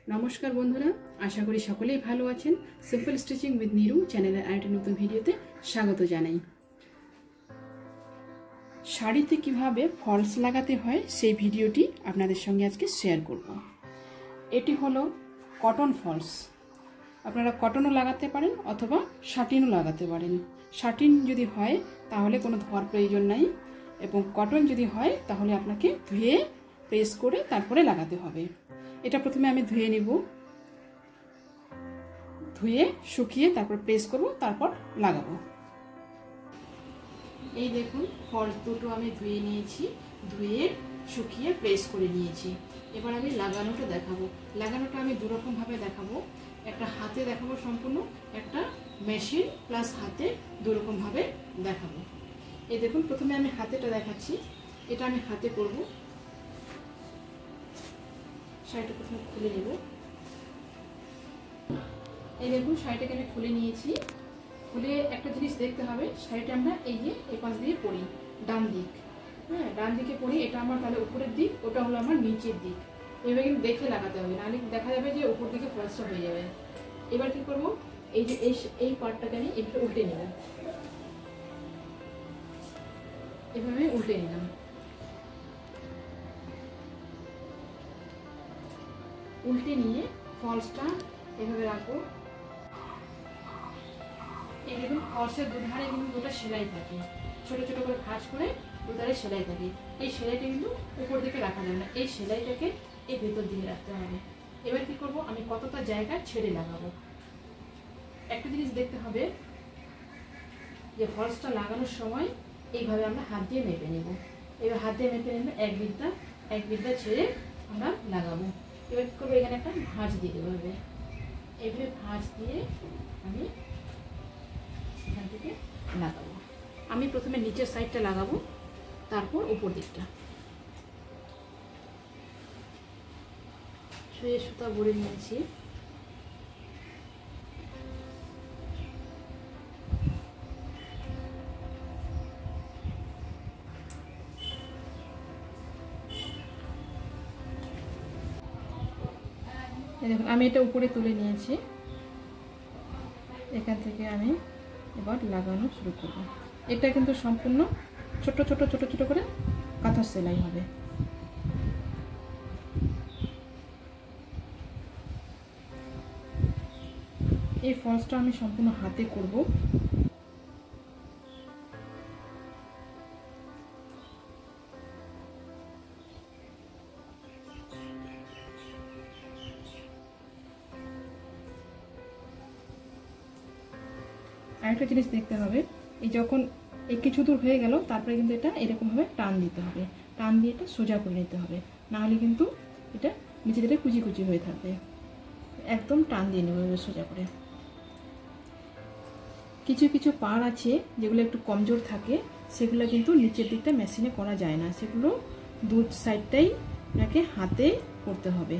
নমস্কার বন্ধুরা, আশা করি সকলেই ভালো আছেন। সিম্পল স্টিচিং উইথ নিরু চ্যানেলের আরেকটি নতুন ভিডিওতে স্বাগত জানাই। শাড়িতে কিভাবে ফলস লাগাতে হয় সেই ভিডিওটি আপনাদের সঙ্গে আজকে শেয়ার করব। এটি হলো কটন ফলস। আপনারা কটনও লাগাতে পারেন অথবা শাটিনও লাগাতে পারেন। শাটিন যদি হয় তাহলে কোনো ধোয়ার প্রয়োজন নাই, এবং কটন যদি হয় তাহলে আপনাকে ধুয়ে প্রেস করে তারপরে লাগাতে হবে। এটা প্রথমে আমি ধুয়ে নেব, ধুয়ে শুকিয়ে তারপর প্রেস করব, তারপর লাগাবো। এই দেখুন, ফলস দুটো আমি ধুয়ে নিয়েছি, ধুয়ে শুকিয়ে প্রেস করে নিয়েছি। এবার আমি লাগানোটা দেখাবো। লাগানোটা আমি দুরকমভাবে দেখাবো, একটা হাতে দেখাবো সম্পূর্ণ, একটা মেশিন প্লাস হাতে দুরকমভাবে দেখাবো। এই দেখুন, প্রথমে আমি হাতেটা দেখাচ্ছি। এটা আমি হাতে করব। শাড়িটা প্রথমে খুলে নেব। এই দেখুন, শাড়িটাকে আমি খুলে নিয়েছি। খুলে একটা জিনিস দেখতে হবে, শাড়িটা আমরা এই যে এই পাশ দিয়ে পরি, ডান দিক। হ্যাঁ, ডান দিকে পরি। এটা আমার তাহলে উপরের দিক, ওটা হলো আমার নিচের দিক। এবার কিন্তু দেখে লাগাতে হবে, নাহলে দেখা যাবে যে উপর দিকে ফলসটা হয়ে যাবে। এবার কি করব, এই যে এই পার্টটাকে আমি এভাবে উল্টে নেব। এভাবে উল্টে নিলাম। উল্টে নিয়ে ফলসটা এভাবে রাখবো। এই দেখুন, ফলসের দুধারে কিন্তু দুটো সেলাই থাকে, ছোট ছোট করে ভাঁজ করে দুধারে সেলাই থাকে। এই সেলাইটা কিন্তু উপর দিকে রাখা যাবে না, এই সেলাইটাকে এই ভেতর দিকে রাখতে হবে। এবার কি করব, আমি কতটা জায়গা ছেড়ে লাগাবো। একটা জিনিস দেখতে হবে যে ফলসটা লাগানোর সময় এইভাবে আমরা হাত দিয়ে মেপে নেব। এবার হাত দিয়ে মেপে নেব, এক বিদ্যা ছেড়ে আমরা লাগাবো। এবার কি করবো, এখানে একটা ভাঁজ দিয়ে দেবো। এইভাবে ভাঁজ দিয়ে আমি এখান থেকে লাগাবো। আমি প্রথমে নিচের সাইডটা লাগাবো, তারপর উপর দিকটা। শুয়ে সুতা ভরে নিয়েছি। দেখুন, আমি এটা উপরে তুলে নিয়েছি। এখান থেকে আমি এবার লাগানো শুরু করব। এটা কিন্তু সম্পূর্ণ ছোট ছোট ছোট ছোট করে কাঁথা সেলাই হবে। এই ফলসটা আমি সম্পূর্ণ হাতে করব। আরেকটা জিনিস দেখতে হবে, এই যখন এই কিছু দূর হয়ে গেল তারপরে কিন্তু এটা এরকমভাবে টান দিতে হবে। টান দিয়ে এটা সোজা করে নিতে হবে, নাহলে কিন্তু এটা নিচে দিকে কুচি কুচি হয়ে থাকবে। একদম টান দিয়ে নেবে সোজা করে। কিছু কিছু পাড় আছে যেগুলো একটু কমজোর থাকে, সেগুলো কিন্তু নিচের দিকটা মেশিনে করা যায় না, সেগুলো দু সাইডটাই আপনাকে হাতে করতে হবে।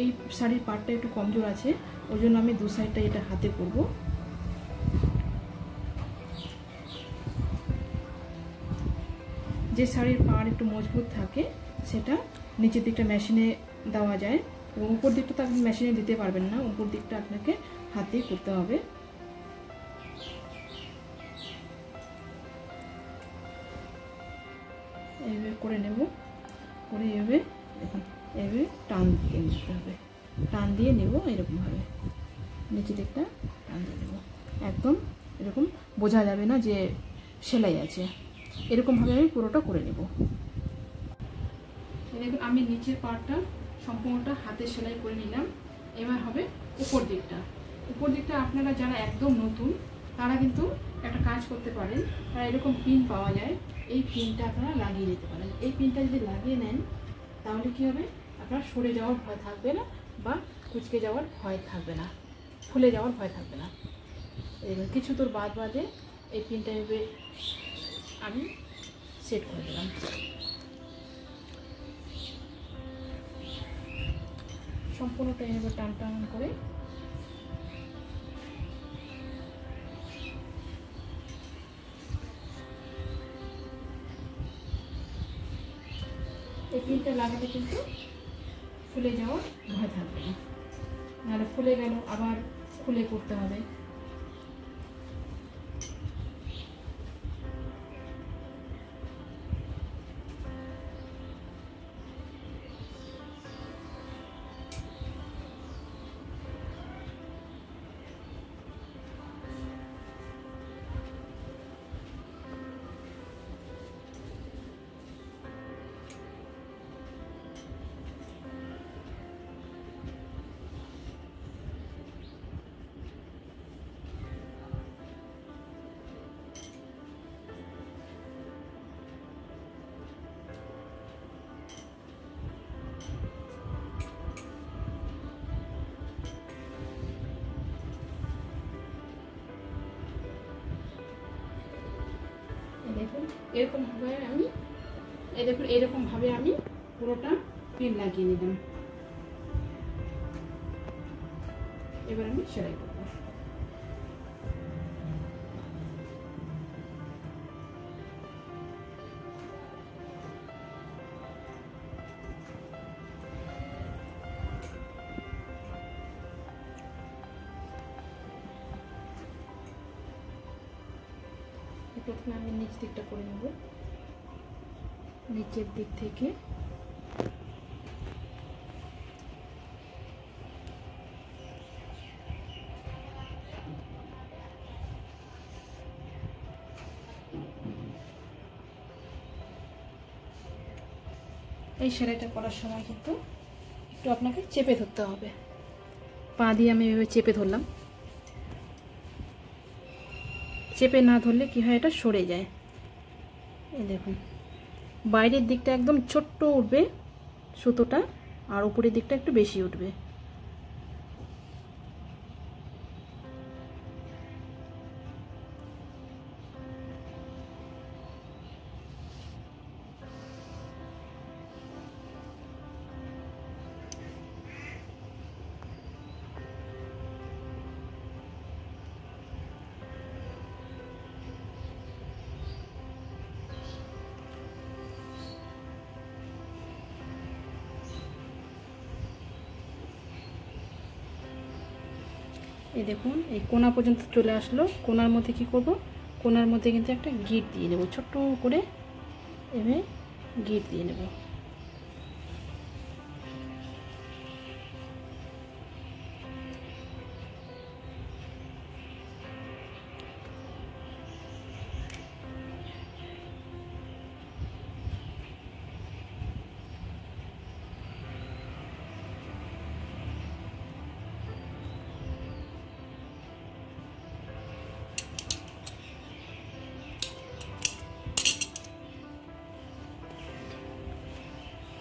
এই শাড়ির পাড়টা একটু কমজোর আছে, ওই জন্য আমি দু সাইডটাই এটা হাতে করব। যে শাড়ির পাড় একটু মজবুত থাকে সেটা নিচের দিকটা মেশিনে দেওয়া যায়, এবং উপর দিকটা তো আপনি মেশিনে দিতে পারবেন না, উপর দিকটা আপনাকে হাতেই করতে হবে। এইভাবে করে নেব, করে এভাবে দেখুন, এভাবে টান দিয়ে নিতে হবে। টান দিয়ে নেব এরকমভাবে, নিচের দিকটা টান দিয়ে নেব। একদম এরকম বোঝা যাবে না যে সেলাই আছে, এরকমভাবে আমি পুরোটা করে নেব। দেখুন, আমি নিচের পার্টটা সম্পূর্ণটা হাতে সেলাই করে নিলাম। এবার হবে উপর দিকটা। উপর দিকটা আপনারা যারা একদম নতুন তারা কিন্তু একটা কাজ করতে পারেন, তারা এরকম পিন পাওয়া যায়, এই পিনটা আপনারা লাগিয়ে দিতে পারেন। এই পিনটা যদি লাগিয়ে নেন তাহলে কি হবে, আপনার সরে যাওয়ার ভয় থাকবে না, বা কুচকে যাওয়ার ভয় থাকবে না, ফুলে যাওয়ার ভয় থাকবে না। কিছু দূর বাদে এই পিনটা এভাবে আমি সেট করে দিলাম। সম্পূর্ণটা এভাবে টান টান করে এই পিনটা লাগালে কিন্তু ফুলে যাওয়ার ভয় থাকবে না। খুলে গেল, আবার খুলে করতে হবে। দেখুন এরকম ভাবে আমি পুরোটা পিন লাগিয়ে নিলাম। এবার আমি সেলাই করব। প্রথমে আমি নিচ দিকটা করে নেব, নিচের দিক থেকে এই সেলাইটা করার সময় কিন্তু একটু আপনাকে চেপে ধরতে হবে। পা দিয়ে আমি এভাবে চেপে ধরলাম, চেপে না ধরলে কি হয়, এটা সরে যায়। এই দেখুন বাইরের দিকটা একদম ছোট্ট উঠবে সুতোটা, আর উপরের দিকটা একটু বেশি উঠবে। এই দেখুন এই কোনা পর্যন্ত চলে আসলো। কোনার মধ্যে কি করব, কোনার মধ্যে কিন্তু একটা গিট দিয়ে নেব, ছোট্ট করে এভাবে গিট দিয়ে নেব।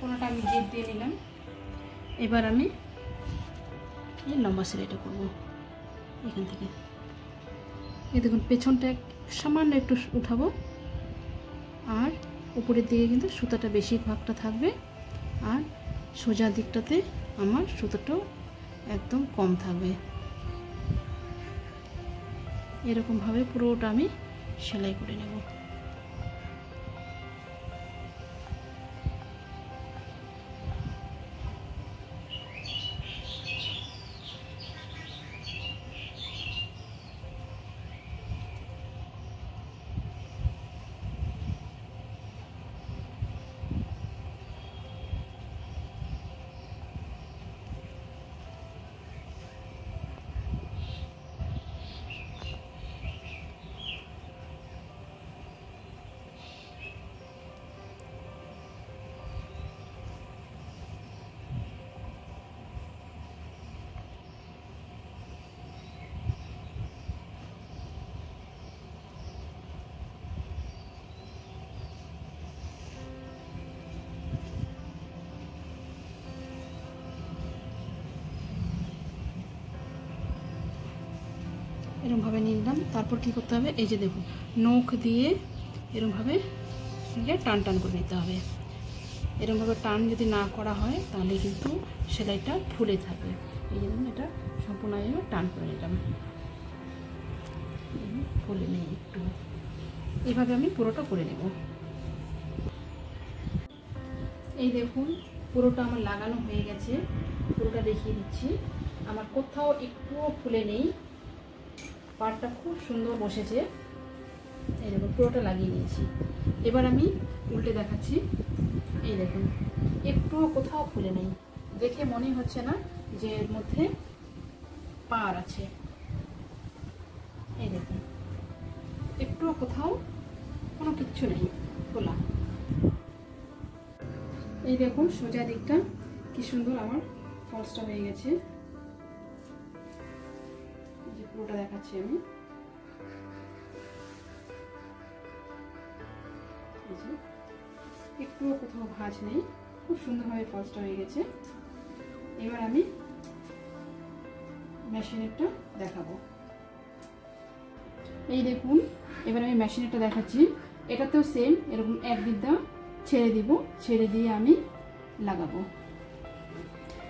কোনাটা আমি গিট দিয়ে নিলাম। এবার আমি এই লম্বা সেলাইটা করব এখান থেকে। এই দেখুন পেছনটা সামান্য একটু উঠাবো, আর উপরের দিকে কিন্তু সুতাটা বেশিরভাগটা থাকবে, আর সোজা দিকটাতে আমার সুতোটাও একদম কম থাকবে। এরকমভাবে পুরোটা আমি সেলাই করে নেব। এরকমভাবে নিলাম। তারপর কি করতে হবে, এই যে দেখুন নখ দিয়ে এরকমভাবে টান টান করে নিতে হবে। এরকমভাবে টান যদি না করা হয় তাহলে কিন্তু সেলাইটা ফুলে থাকে। এই জন্য এটা সম্পূর্ণ টান করে নিলাম, ফুলে নেই একটু। এইভাবে আমি পুরোটা করে নেব। এই দেখুন পুরোটা আমার লাগানো হয়ে গেছে। পুরোটা দেখিয়ে দিচ্ছি। আমার কোথাও একটুও ফুলে নেই, পাড়টা খুব সুন্দর বসেছে। এই দেখুন পুরোটা লাগিয়ে নিয়েছি। এবার আমি উল্টে দেখাচ্ছি। এই দেখুন একটুও কোথাও ফুলে নেই, দেখে মনে হচ্ছে না যে এর মধ্যে পাড় আছে। এই দেখুন একটুও কোথাও কোনো কিচ্ছু নেই খোলা। এই দেখুন সোজা দিকটা কি সুন্দর আমার ফলসটা হয়ে গেছে। যে পুরোটা দেখাচ্ছি আমি। একটুও কোথাও ভাঁজ নেই, খুব সুন্দরভাবে ফলসটা হয়ে গেছে। এবার আমি মেশিনেরটা দেখাবো। এই দেখুন এবার আমি মেশিনেরটা দেখাচ্ছি। এটাতেও সেম এরকম এক দিকটা ছেড়ে দিব, ছেড়ে দিয়ে আমি লাগাবো।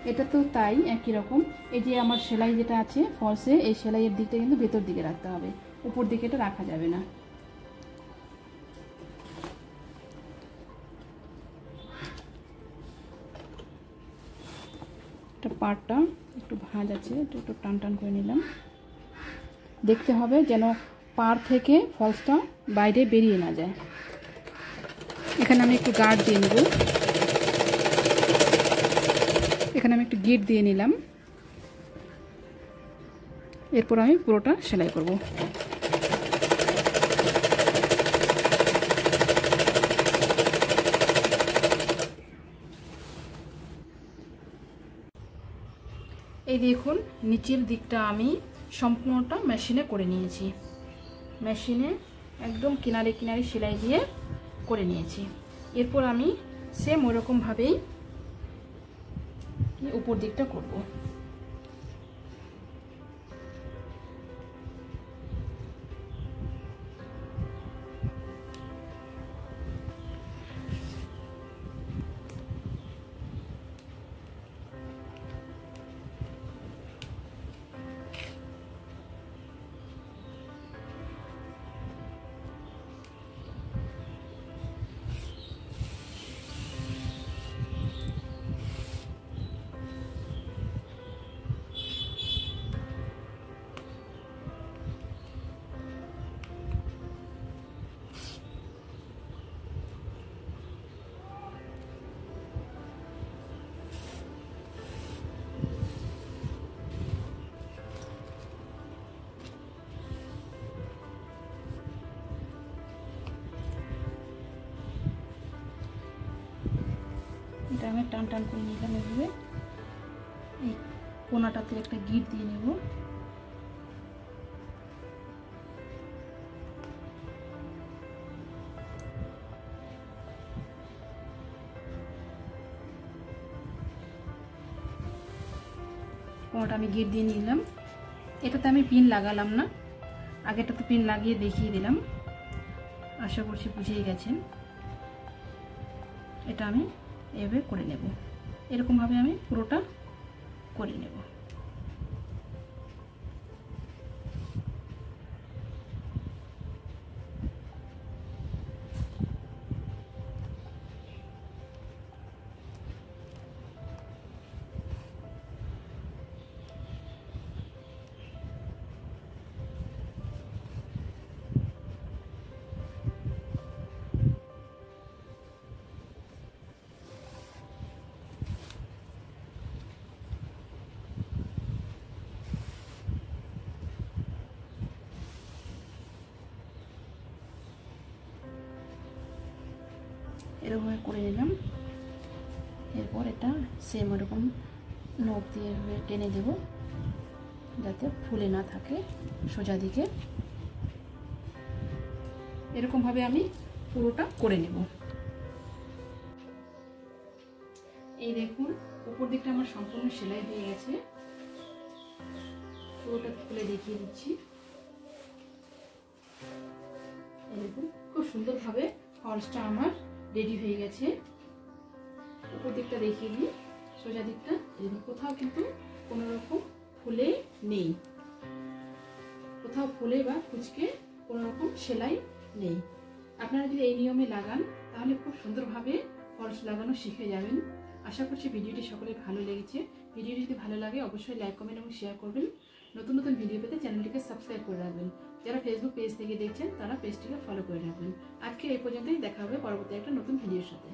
এটাতেও তাই একই রকম। এই যে আমার সেলাই যেটা আছে ফলসে, এই সেলাইয়ের দিকটা কিন্তু ভেতর দিকে রাখতে হবে, উপর দিকে এটা রাখা যাবে না। পাড়টা একটু ভাঁজ আছে, একটু টান টান করে নিলাম। দেখতে হবে যেন পাড় থেকে ফলসটা বাইরে বেরিয়ে না যায়। এখানে আমি একটু গার্ড দিয়ে নেব, এখানে আমি একটু গিট দিয়ে নিলাম। এরপর আমি পুরোটা সেলাই করব। এই দেখুন নিচের দিকটা আমি সম্পূর্ণটা মেশিনে করে নিয়েছি। মেশিনে একদম কিনারে কিনারে সেলাই দিয়ে করে নিয়েছি। এরপর আমি সেম ওরকমভাবেই উপর দিকটা করব। এটা আমি টান টান করে নিলাম। এভাবে এই কোনাটাতে একটা গিট দিয়ে নেব। কোনাটা আমি গিট দিয়ে নিলাম। এটাতে আমি পিন লাগালাম না, আগেটাতে পিন লাগিয়ে দেখিয়ে দিলাম। আশা করছি বুঝেই গেছেন। এটা আমি এভাবে করে নেব, এরকমভাবে আমি পুরোটা করে নেব। এরকম করে নিলাম। এরপর এটা সেম এরকম নখ দিয়ে টেনে দেব যাতে ফুলে না থাকে সোজা দিকে। এরকমভাবে আমি পুরোটা করে নেব। এই দেখুন উপর দিকটা আমার সম্পূর্ণ সেলাই হয়ে গেছে। পুরোটা খুলে দেখিয়ে দিচ্ছি। এই দেখুন খুব সুন্দরভাবে ফলসটা আমার রেডি হয়ে গেছে। উপর দিকটা দেখিয়ে দিই, সোজা দিকটা কোথাও কিন্তু কোনো রকম ফুলে নেই, কোথাও ফুলে বা কুচকে কোনো রকম সেলাই নেই। আপনারা যদি এই নিয়মে লাগান তাহলে খুব সুন্দরভাবে ফলস লাগানো শিখে যাবেন। আশা করছি ভিডিওটি সকলে ভালো লেগেছে। ভিডিওটি যদি ভালো লাগে অবশ্যই লাইক, কমেন্ট এবং শেয়ার করবেন। নতুন নতুন ভিডিও পেতে চ্যানেলটিকে সাবস্ক্রাইব করে রাখবেন। যারা ফেসবুক পেজ থেকে দেখছেন তারা পেজটিকে ফলো করে রাখবেন। আজকে এই পর্যন্তই, দেখা হবে পরবর্তী একটা নতুন ভিডিওর সাথে।